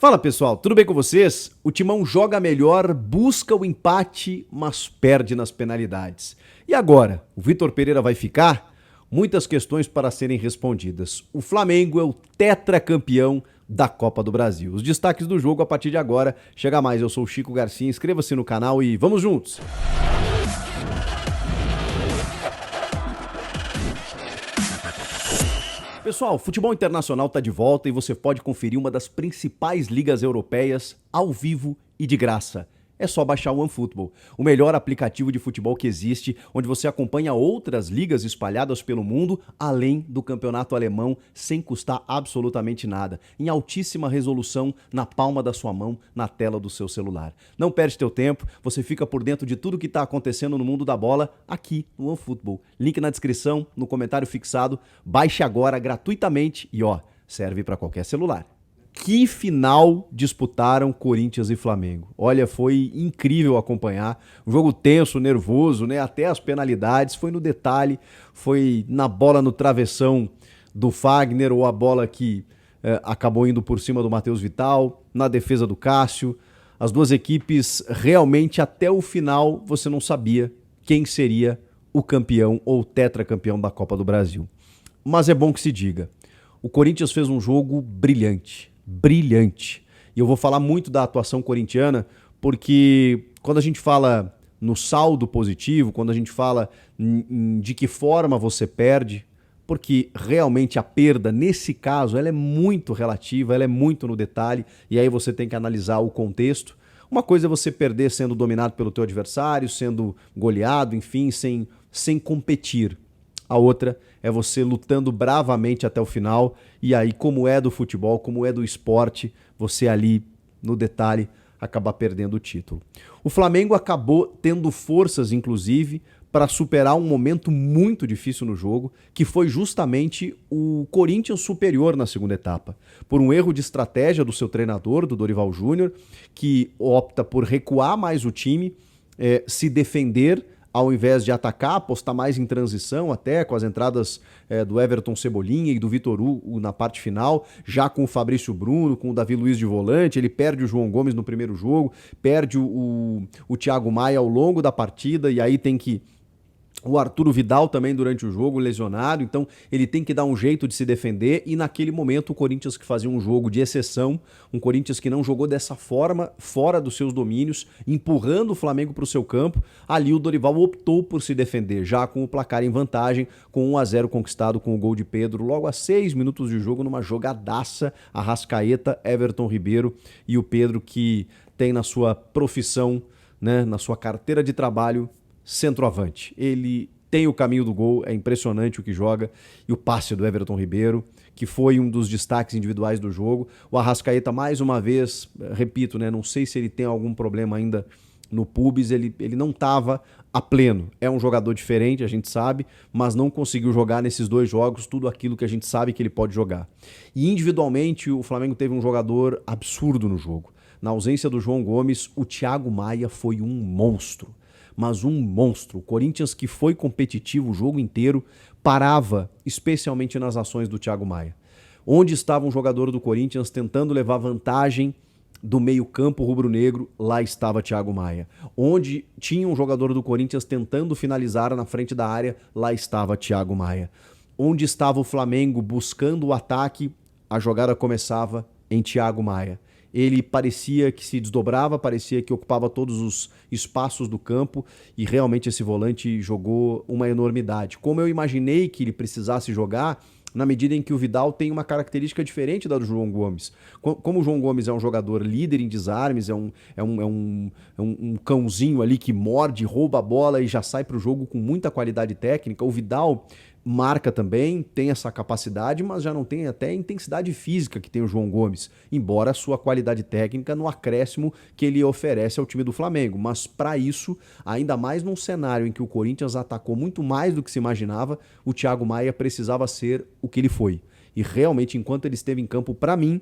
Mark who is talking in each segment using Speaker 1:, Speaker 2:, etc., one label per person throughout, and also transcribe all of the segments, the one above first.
Speaker 1: Fala pessoal, tudo bem com vocês? O Timão joga melhor, busca o empate, mas perde nas penalidades. E agora? O Vitor Pereira vai ficar? Muitas questões para serem respondidas. O Flamengo é o tetracampeão da Copa do Brasil. Os destaques do jogo a partir de agora. Chega mais, eu sou o Chico Garcia, inscreva-se no canal e vamos juntos! Pessoal, o futebol internacional está de volta e você pode conferir uma das principais ligas europeias ao vivo e de graça. É só baixar o OneFootball, o melhor aplicativo de futebol que existe, onde você acompanha outras ligas espalhadas pelo mundo, além do campeonato alemão, sem custar absolutamente nada, em altíssima resolução, na palma da sua mão, na tela do seu celular. Não perde teu tempo, você fica por dentro de tudo que está acontecendo no mundo da bola, aqui no OneFootball. Link na descrição, no comentário fixado, baixe agora gratuitamente e serve para qualquer celular. Que final disputaram Corinthians e Flamengo. Olha, foi incrível acompanhar. Um jogo tenso, nervoso, né? Até as penalidades. Foi no detalhe, foi na bola no travessão do Fagner ou a bola que acabou indo por cima do Matheus Vital, na defesa do Cássio. As duas equipes realmente até o final você não sabia quem seria o campeão ou tetracampeão da Copa do Brasil. Mas é bom que se diga. O Corinthians fez um jogo brilhante. E eu vou falar muito da atuação corintiana, porque quando a gente fala no saldo positivo, quando a gente fala de que forma você perde, porque realmente a perda, nesse caso, ela é muito relativa, ela é muito no detalhe, e aí você tem que analisar o contexto. Uma coisa é você perder sendo dominado pelo teu adversário, sendo goleado, enfim, sem competir. A outra é você lutando bravamente até o final e aí, como é do futebol, como é do esporte, você ali, no detalhe, acabar perdendo o título. O Flamengo acabou tendo forças, inclusive, para superar um momento muito difícil no jogo, que foi justamente o Corinthians superior na segunda etapa. Por um erro de estratégia do seu treinador, do Dorival Júnior, que opta por recuar mais o time, se defender, ao invés de atacar, apostar mais em transição até, com as entradas do Everton Cebolinha e do Vitor Hugo na parte final, já com o Fabrício Bruno, com o Davi Luiz de volante, ele perde o João Gomes no primeiro jogo, perde o Thiago Maia ao longo da partida, e aí tem que... O Arturo Vidal também durante o jogo, lesionado, então ele tem que dar um jeito de se defender, e naquele momento o Corinthians que fazia um jogo de exceção, um Corinthians que não jogou dessa forma, fora dos seus domínios, empurrando o Flamengo para o seu campo, ali o Dorival optou por se defender, já com o placar em vantagem, com 1-0 conquistado com o gol de Pedro, logo a 6 minutos de jogo, numa jogadaça, Arrascaeta, Everton Ribeiro e o Pedro, que tem na sua profissão, né, na sua carteira de trabalho, centroavante. Ele tem o caminho do gol, é impressionante o que joga, e o passe do Everton Ribeiro, que foi um dos destaques individuais do jogo. O Arrascaeta, mais uma vez, repito, né, não sei se ele tem algum problema ainda no pubis, ele não estava a pleno. É um jogador diferente, a gente sabe, mas não conseguiu jogar nesses dois jogos tudo aquilo que a gente sabe que ele pode jogar. E individualmente, o Flamengo teve um jogador absurdo no jogo. Na ausência do João Gomes, o Thiago Maia foi um monstro. Mas um monstro. O Corinthians, que foi competitivo o jogo inteiro, parava, especialmente nas ações do Thiago Maia. Onde estava um jogador do Corinthians tentando levar vantagem do meio-campo rubro-negro, lá estava Thiago Maia. Onde tinha um jogador do Corinthians tentando finalizar na frente da área, lá estava Thiago Maia. Onde estava o Flamengo buscando o ataque, a jogada começava em Thiago Maia. Ele parecia que se desdobrava, parecia que ocupava todos os espaços do campo, e realmente esse volante jogou uma enormidade. Como eu imaginei que ele precisasse jogar, na medida em que o Vidal tem uma característica diferente da do João Gomes. Como o João Gomes é um jogador líder em desarmes, é um cãozinho ali que morde, rouba a bola e já sai para o jogo com muita qualidade técnica, o Vidal marca também, tem essa capacidade, mas já não tem até a intensidade física que tem o João Gomes, embora a sua qualidade técnica no acréscimo que ele oferece ao time do Flamengo. Mas para isso, ainda mais num cenário em que o Corinthians atacou muito mais do que se imaginava, o Thiago Maia precisava ser o que ele foi. E realmente, enquanto ele esteve em campo, para mim,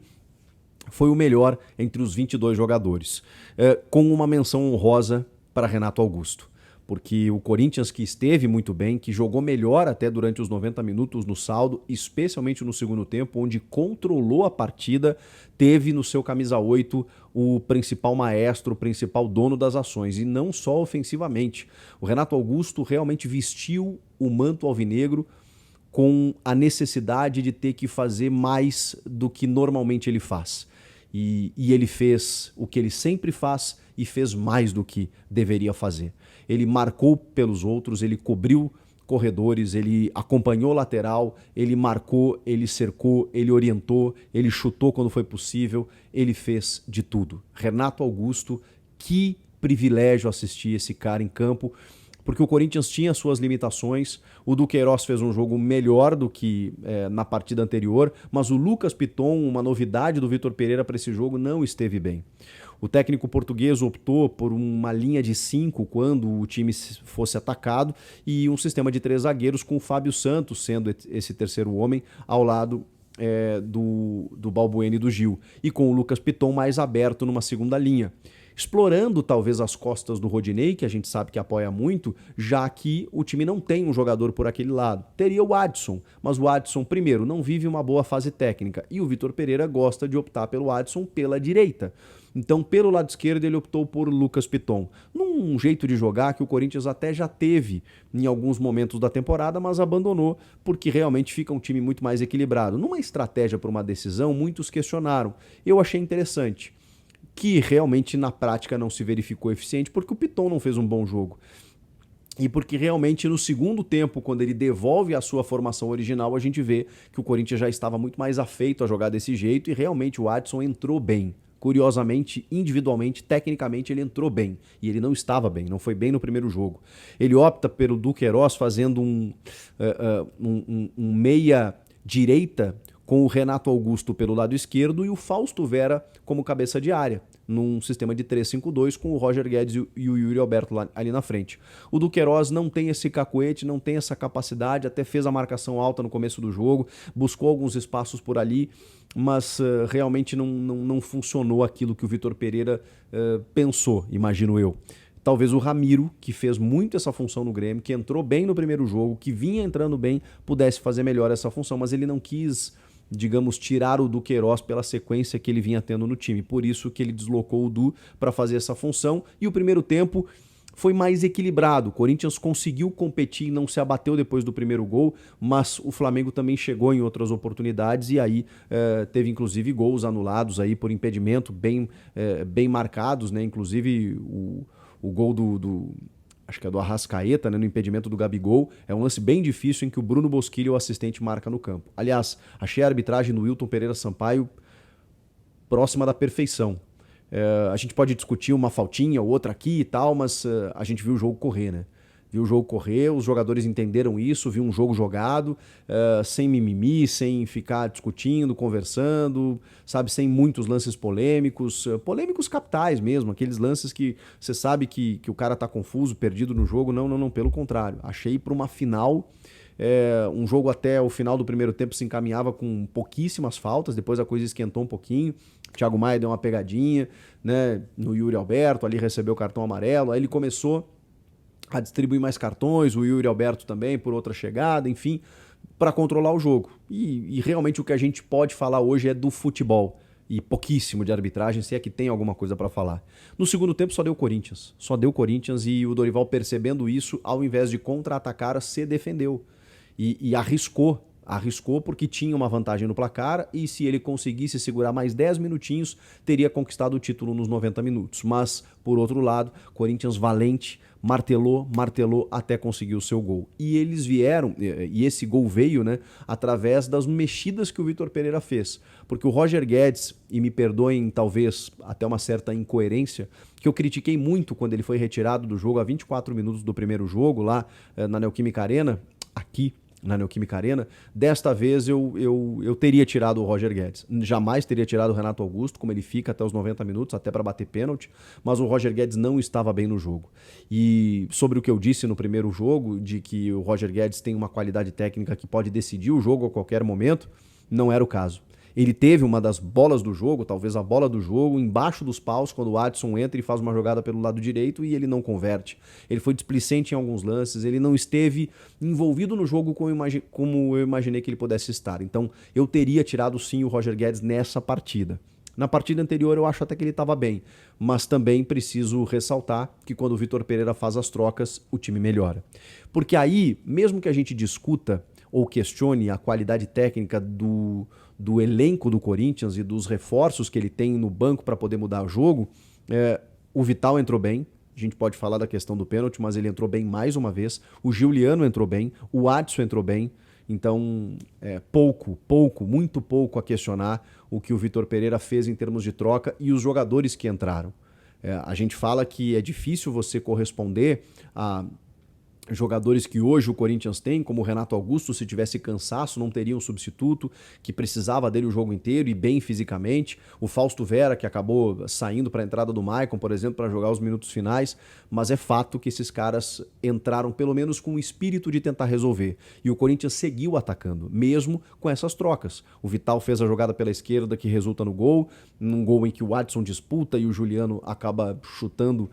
Speaker 1: foi o melhor entre os 22 jogadores. Com uma menção honrosa para Renato Augusto. porque o Corinthians, que esteve muito bem, que jogou melhor até durante os 90 minutos no saldo, especialmente no segundo tempo, onde controlou a partida, teve no seu camisa 8 o principal maestro, o principal dono das ações, e não só ofensivamente. O Renato Augusto realmente vestiu o manto alvinegro com a necessidade de ter que fazer mais do que normalmente ele faz. E ele fez o que ele sempre faz e fez mais do que deveria fazer. Ele marcou pelos outros, ele cobriu corredores, ele acompanhou lateral, ele marcou, ele cercou, ele orientou, ele chutou quando foi possível, ele fez de tudo. Renato Augusto, que privilégio assistir esse cara em campo, porque o Corinthians tinha suas limitações, o Duqueiroz fez um jogo melhor do que na partida anterior, mas o Lucas Piton, uma novidade do Vitor Pereira para esse jogo, não esteve bem. O técnico português optou por uma linha de 5 quando o time fosse atacado e um sistema de 3 zagueiros com o Fábio Santos sendo esse terceiro homem ao lado do Balbuena e do Gil, e com o Lucas Piton mais aberto numa segunda linha, explorando talvez as costas do Rodinei, que a gente sabe que apoia muito, já que o time não tem um jogador por aquele lado. Teria o Adson, mas o Adson, primeiro, não vive uma boa fase técnica, e o Vitor Pereira gosta de optar pelo Adson pela direita. Então, pelo lado esquerdo, ele optou por Lucas Piton, num jeito de jogar que o Corinthians até já teve em alguns momentos da temporada, mas abandonou, porque realmente fica um time muito mais equilibrado. Numa estratégia para uma decisão, muitos questionaram. Eu achei interessante, que realmente na prática não se verificou eficiente, porque o Piton não fez um bom jogo. E porque realmente no segundo tempo, quando ele devolve a sua formação original, a gente vê que o Corinthians já estava muito mais afeito a jogar desse jeito e realmente o Adson entrou bem. Curiosamente, individualmente, tecnicamente, ele entrou bem. E ele não estava bem, não foi bem no primeiro jogo. Ele opta pelo Duqueiroz fazendo um meia-direita com o Renato Augusto pelo lado esquerdo e o Fausto Vera como cabeça de área, num sistema de 3-5-2 com o Roger Guedes e o Yuri Alberto ali na frente. O Duqueiroz não tem esse cacuete, não tem essa capacidade, até fez a marcação alta no começo do jogo, buscou alguns espaços por ali, mas realmente não funcionou aquilo que o Vitor Pereira pensou, imagino eu. Talvez o Ramiro, que fez muito essa função no Grêmio, que entrou bem no primeiro jogo, que vinha entrando bem, pudesse fazer melhor essa função, mas ele não quis, digamos, tirar o Duqueiroz pela sequência que ele vinha tendo no time. Por isso que ele deslocou o Du para fazer essa função. E o primeiro tempo foi mais equilibrado. O Corinthians conseguiu competir e não se abateu depois do primeiro gol, mas o Flamengo também chegou em outras oportunidades e aí teve inclusive gols anulados aí por impedimento bem marcados, né? Inclusive o gol acho que é do Arrascaeta, né, no impedimento do Gabigol. É um lance bem difícil em que o Bruno Bosquilha, o assistente, marca no campo. Aliás, achei a arbitragem do Wilton Pereira Sampaio próxima da perfeição. A gente pode discutir uma faltinha ou outra aqui e tal, mas a gente viu o jogo correr, né? Viu o jogo correr, os jogadores entenderam isso, viu um jogo jogado, sem mimimi, sem ficar discutindo, conversando, sabe, sem muitos lances polêmicos capitais mesmo, aqueles lances que você sabe que o cara tá confuso, perdido no jogo. Não, pelo contrário. Achei para uma final, um jogo até o final do primeiro tempo se encaminhava com pouquíssimas faltas, depois a coisa esquentou um pouquinho, o Thiago Maia deu uma pegadinha, né, no Yuri Alberto, ali recebeu o cartão amarelo, aí ele começou a distribuir mais cartões, o Yuri Alberto também por outra chegada, enfim, para controlar o jogo. E realmente o que a gente pode falar hoje é do futebol e pouquíssimo de arbitragem, se é que tem alguma coisa para falar. No segundo tempo só deu Corinthians e o Dorival, percebendo isso, ao invés de contra-atacar, se defendeu e arriscou porque tinha uma vantagem no placar e se ele conseguisse segurar mais 10 minutinhos, teria conquistado o título nos 90 minutos. Mas, por outro lado, Corinthians valente, martelou até conseguir o seu gol. E eles vieram, e esse gol veio, né, através das mexidas que o Vitor Pereira fez. Porque o Roger Guedes, e me perdoem talvez até uma certa incoerência, que eu critiquei muito quando ele foi retirado do jogo a 24 minutos do primeiro jogo, lá na Neoquímica Arena, aqui na Neoquímica Arena, desta vez eu teria tirado o Roger Guedes. Jamais teria tirado o Renato Augusto, como ele fica até os 90 minutos, até para bater pênalti, mas o Roger Guedes não estava bem no jogo. E sobre o que eu disse no primeiro jogo, de que o Roger Guedes tem uma qualidade técnica que pode decidir o jogo a qualquer momento, não era o caso. Ele teve uma das bolas do jogo, talvez a bola do jogo, embaixo dos paus, quando o Adson entra e faz uma jogada pelo lado direito e ele não converte. Ele foi displicente em alguns lances, ele não esteve envolvido no jogo como eu imaginei que ele pudesse estar. Então, eu teria tirado sim o Roger Guedes nessa partida. Na partida anterior eu acho até que ele estava bem, mas também preciso ressaltar que quando o Vitor Pereira faz as trocas, o time melhora. Porque aí, mesmo que a gente discuta ou questione a qualidade técnica do elenco do Corinthians e dos reforços que ele tem no banco para poder mudar o jogo, o Vital entrou bem. A gente pode falar da questão do pênalti, mas ele entrou bem mais uma vez. O Giuliano entrou bem, o Adson entrou bem. Então, muito pouco a questionar o que o Vitor Pereira fez em termos de troca e os jogadores que entraram. A gente fala que é difícil você corresponder a jogadores que hoje o Corinthians tem, como o Renato Augusto, se tivesse cansaço, não teria um substituto, que precisava dele o jogo inteiro e bem fisicamente. O Fausto Vera, que acabou saindo para a entrada do Maicon, por exemplo, para jogar os minutos finais. Mas é fato que esses caras entraram pelo menos com o espírito de tentar resolver. E o Corinthians seguiu atacando, mesmo com essas trocas. O Vital fez a jogada pela esquerda que resulta no gol, num gol em que o Adson disputa e o Giuliano acaba chutando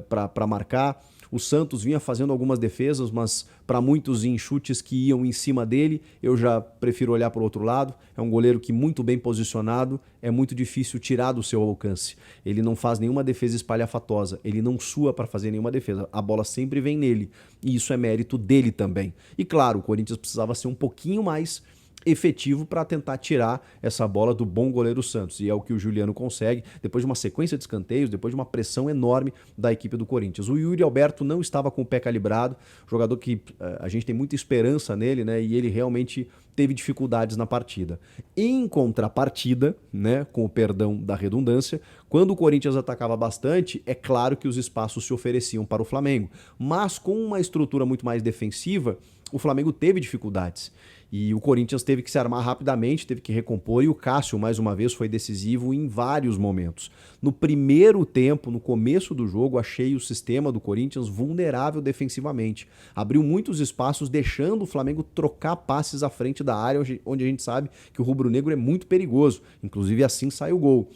Speaker 1: para marcar. O Santos vinha fazendo algumas defesas, mas para muitos em chutes que iam em cima dele, eu já prefiro olhar para o outro lado. É um goleiro que muito bem posicionado, é muito difícil tirar do seu alcance. Ele não faz nenhuma defesa espalhafatosa, ele não sua para fazer nenhuma defesa. A bola sempre vem nele e isso é mérito dele também. E claro, o Corinthians precisava ser um pouquinho mais efetivo para tentar tirar essa bola do bom goleiro Santos, e é o que o Giuliano consegue, depois de uma sequência de escanteios, depois de uma pressão enorme da equipe do Corinthians. O Yuri Alberto não estava com o pé calibrado, jogador que a gente tem muita esperança nele, né, e ele realmente teve dificuldades na partida. Em contrapartida, né, com o perdão da redundância, quando o Corinthians atacava bastante, é claro que os espaços se ofereciam para o Flamengo, mas com uma estrutura muito mais defensiva, o Flamengo teve dificuldades. E o Corinthians teve que se armar rapidamente, teve que recompor, e o Cássio, mais uma vez, foi decisivo em vários momentos. No primeiro tempo, no começo do jogo, achei o sistema do Corinthians vulnerável defensivamente. Abriu muitos espaços, deixando o Flamengo trocar passes à frente da área, onde a gente sabe que o rubro-negro é muito perigoso. Inclusive, assim sai o gol.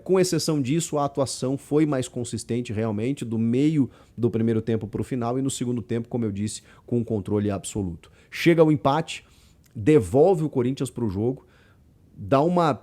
Speaker 1: Com exceção disso, a atuação foi mais consistente realmente, do meio do primeiro tempo para o final, e no segundo tempo, como eu disse, com um controle absoluto. Chega o empate, devolve o Corinthians para o jogo, dá uma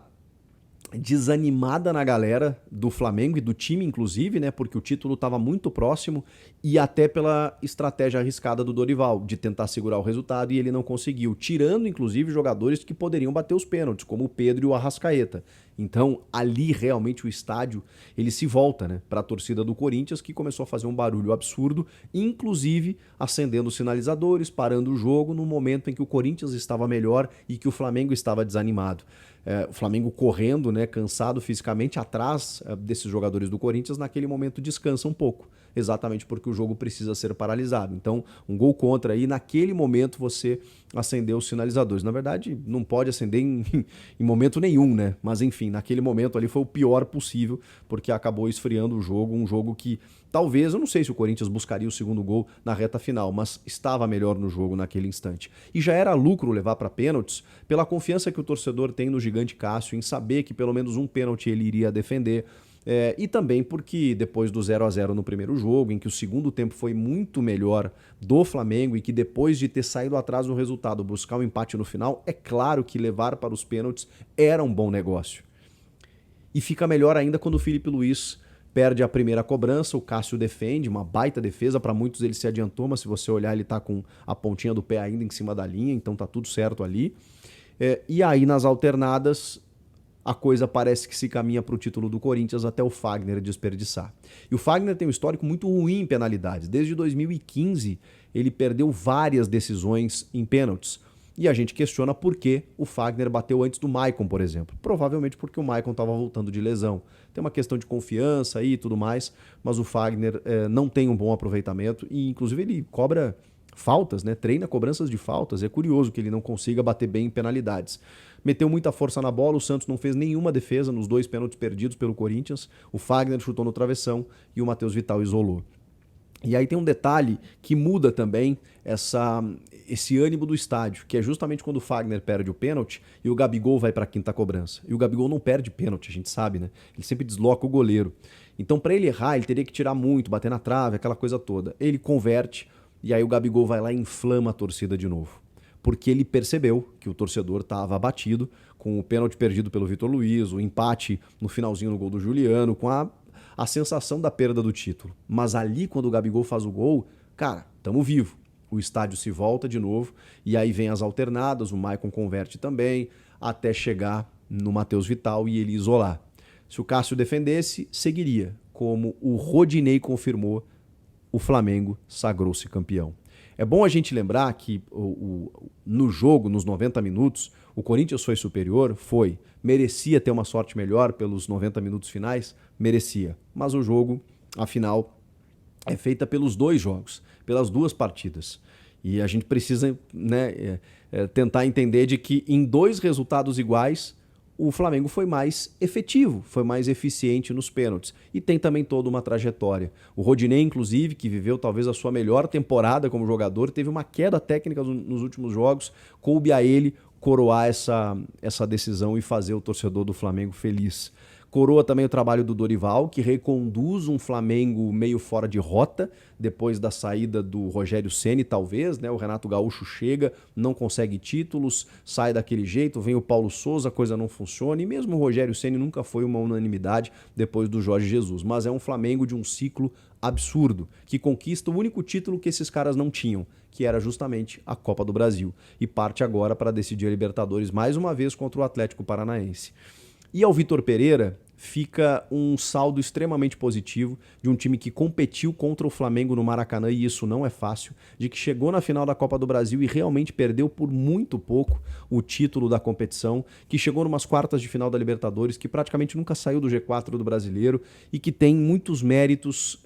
Speaker 1: desanimada na galera do Flamengo e do time, inclusive, né? Porque o título estava muito próximo, e até pela estratégia arriscada do Dorival, de tentar segurar o resultado, e ele não conseguiu, tirando, inclusive, jogadores que poderiam bater os pênaltis, como o Pedro e o Arrascaeta. Então, ali, realmente, o estádio, ele se volta, né, para a torcida do Corinthians, que começou a fazer um barulho absurdo, inclusive acendendo sinalizadores, parando o jogo, no momento em que o Corinthians estava melhor e que o Flamengo estava desanimado. O Flamengo correndo, né, cansado fisicamente, atrás desses jogadores do Corinthians, naquele momento descansa um pouco, exatamente porque o jogo precisa ser paralisado. Então, um gol contra aí, naquele momento você acendeu os sinalizadores. Na verdade, não pode acender em momento nenhum, né? Mas enfim, naquele momento ali foi o pior possível, porque acabou esfriando o jogo, um jogo que talvez, eu não sei se o Corinthians buscaria o segundo gol na reta final, mas estava melhor no jogo naquele instante. E já era lucro levar para pênaltis, pela confiança que o torcedor tem no gigante Cássio, em saber que pelo menos um pênalti ele iria defender. E também porque depois do 0-0 no primeiro jogo, em que o segundo tempo foi muito melhor do Flamengo e que depois de ter saído atrás do resultado, buscar um empate no final, é claro que levar para os pênaltis era um bom negócio. E fica melhor ainda quando o Felipe Luiz perde a primeira cobrança, o Cássio defende, uma baita defesa, para muitos ele se adiantou, mas se você olhar ele tá com a pontinha do pé ainda em cima da linha, então tá tudo certo ali. E aí nas alternadas, a coisa parece que se caminha para o título do Corinthians até o Fagner desperdiçar. E o Fagner tem um histórico muito ruim em penalidades. Desde 2015, ele perdeu várias decisões em pênaltis. E a gente questiona por que o Fagner bateu antes do Maicon, por exemplo. Provavelmente porque o Maicon estava voltando de lesão. Tem uma questão de confiança aí e tudo mais, mas o Fagner não tem um bom aproveitamento e, inclusive, ele cobra faltas, né? Treina cobranças de faltas. É curioso que ele não consiga bater bem em penalidades. Meteu muita força na bola, o Santos não fez nenhuma defesa nos 2 pênaltis perdidos pelo Corinthians. O Fagner chutou no travessão e o Matheus Vital isolou. E aí tem um detalhe que muda também esse ânimo do estádio, que é justamente quando o Fagner perde o pênalti e o Gabigol vai para a quinta cobrança. E o Gabigol não perde pênalti, a gente sabe, né? Ele sempre desloca o goleiro. Então, para ele errar, ele teria que tirar muito, bater na trave, aquela coisa toda. Ele converte e aí o Gabigol vai lá e inflama a torcida de novo. Porque ele percebeu que o torcedor estava abatido com o pênalti perdido pelo Vitor Luiz, o empate no finalzinho no gol do Juliano, com a sensação da perda do título. Mas ali, quando o Gabigol faz o gol, cara, tamo vivo. O estádio se volta de novo e aí vem as alternadas, o Maicon converte também, até chegar no Matheus Vital e ele isolar. Se o Cássio defendesse, seguiria. Como o Rodinei confirmou, o Flamengo sagrou-se campeão. É bom a gente lembrar que no jogo, nos 90 minutos, o Corinthians foi superior, foi. Merecia ter uma sorte melhor pelos 90 minutos finais? Merecia. Mas o jogo, afinal, é feita pelos dois jogos, pelas duas partidas. E a gente precisa, né, tentar entender de que em dois resultados iguais, o Flamengo foi mais efetivo, foi mais eficiente nos pênaltis. E tem também toda uma trajetória. O Rodinei, inclusive, que viveu talvez a sua melhor temporada como jogador, teve uma queda técnica nos últimos jogos, coube a ele coroar essa decisão e fazer o torcedor do Flamengo feliz. Coroa também o trabalho do Dorival, que reconduz um Flamengo meio fora de rota, depois da saída do Rogério Ceni, talvez, né? O Renato Gaúcho chega, não consegue títulos, sai daquele jeito, vem o Paulo Souza, a coisa não funciona, e mesmo o Rogério Ceni nunca foi uma unanimidade depois do Jorge Jesus, mas é um Flamengo de um ciclo absurdo, que conquista o único título que esses caras não tinham, que era justamente a Copa do Brasil, e parte agora para decidir a Libertadores mais uma vez contra o Atlético Paranaense. E ao Vitor Pereira fica um saldo extremamente positivo de um time que competiu contra o Flamengo no Maracanã, e isso não é fácil, de que chegou na final da Copa do Brasil e realmente perdeu por muito pouco o título da competição, que chegou numas quartas de final da Libertadores, que praticamente nunca saiu do G4 do Brasileiro e que tem muitos méritos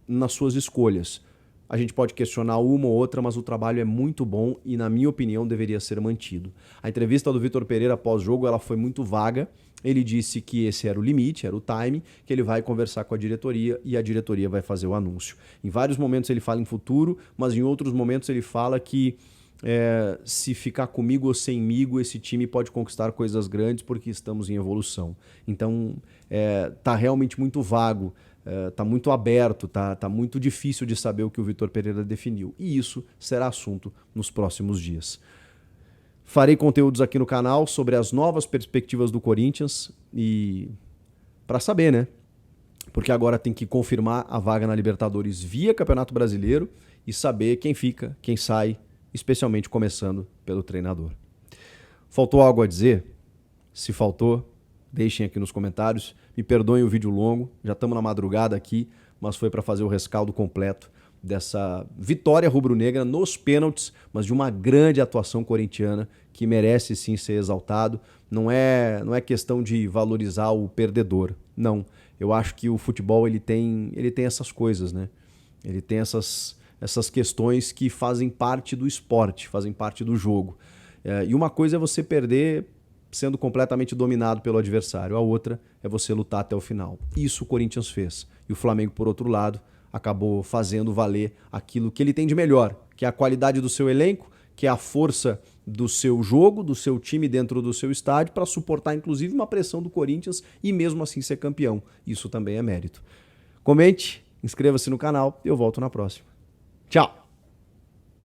Speaker 1: nas suas escolhas. A gente pode questionar uma ou outra, mas o trabalho é muito bom e, na minha opinião, deveria ser mantido. A entrevista do Vitor Pereira pós-jogo ela foi muito vaga. Ele disse que esse era o limite, era o time, que ele vai conversar com a diretoria e a diretoria vai fazer o anúncio. Em vários momentos ele fala em futuro, mas em outros momentos ele fala que se ficar comigo ou semigo, esse time pode conquistar coisas grandes porque estamos em evolução. Então, tá realmente muito vago. Tá muito aberto, tá muito difícil de saber o que o Vitor Pereira definiu. E isso será assunto nos próximos dias. Farei conteúdos aqui no canal sobre as novas perspectivas do Corinthians e para saber, né? Porque agora tem que confirmar a vaga na Libertadores via Campeonato Brasileiro e saber quem fica, quem sai, especialmente começando pelo treinador. Faltou algo a dizer? Se faltou, deixem aqui nos comentários. Me perdoem o vídeo longo, já estamos na madrugada aqui, mas foi para fazer o rescaldo completo dessa vitória rubro-negra nos pênaltis, mas de uma grande atuação corintiana que merece sim ser exaltado. Não é questão de valorizar o perdedor, não. Eu acho que o futebol ele tem essas coisas, né? Ele tem essas questões que fazem parte do esporte, fazem parte do jogo. E uma coisa é você perder sendo completamente dominado pelo adversário. A outra é você lutar até o final. Isso o Corinthians fez. E o Flamengo, por outro lado, acabou fazendo valer aquilo que ele tem de melhor, que é a qualidade do seu elenco, que é a força do seu jogo, do seu time dentro do seu estádio, para suportar inclusive uma pressão do Corinthians e mesmo assim ser campeão. Isso também é mérito. Comente, inscreva-se no canal e eu volto na próxima. Tchau!